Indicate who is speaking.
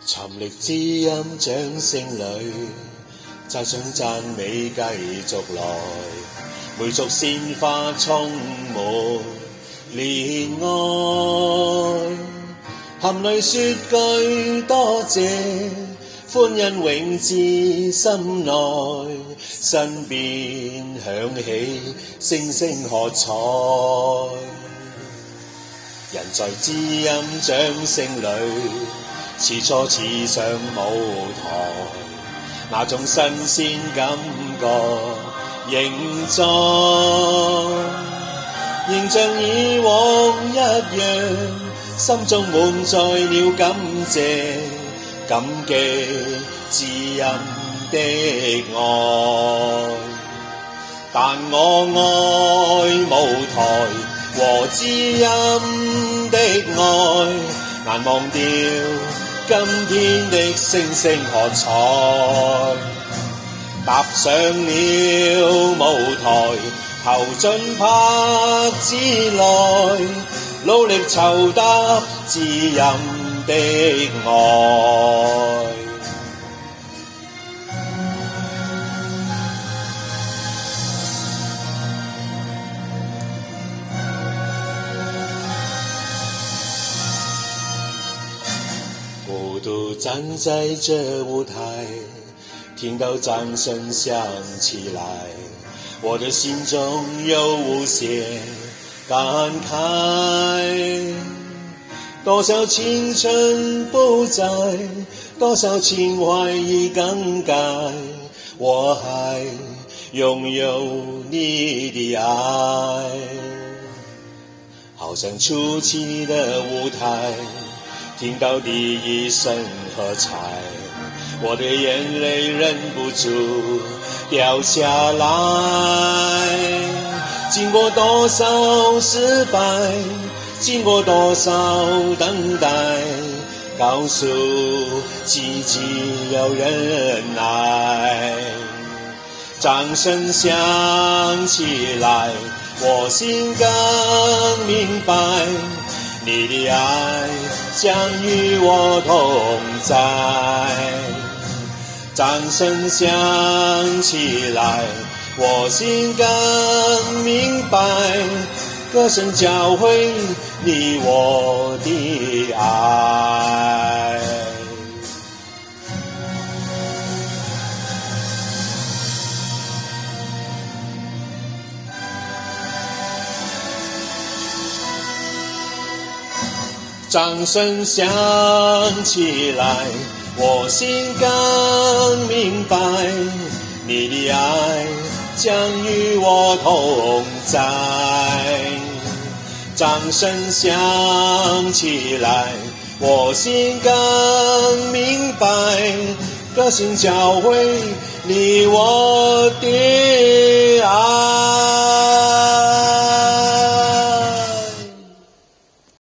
Speaker 1: 沉溺知音掌聲裏，讚賞讚美繼續來，每束鮮花充滿憐愛，含淚說句多謝，歡欣永至心內，身邊響起聲聲喝彩，人在知音掌聲裏，似初次上舞台，那種新鮮感覺仍在，仍像以往一樣，心中滿載了感謝，感激知音的愛。但我愛舞台和知音的愛，難忘掉今天的聲聲喝彩，踏上了舞台，投進拍子內，努力酬答知音的愛。孤獨站在這舞台，聽到掌聲響起來，我的心中有無限感慨。多少青春不在，多少情懷已更改，我還擁有你的愛。好像初期的舞台，聽到第一聲喝彩，我的眼淚忍不住掉下來。經過多少失敗，經過多少等待，告訴自己要忍耐。掌聲響起來，我心更明白，你的愛將與我同在。掌聲響起來，我心更明白，歌聲教會你我的愛。掌聲響起來，我心更明白，你的愛將與我同在。掌聲響起來，我心更明白，歌聲教會你我的愛。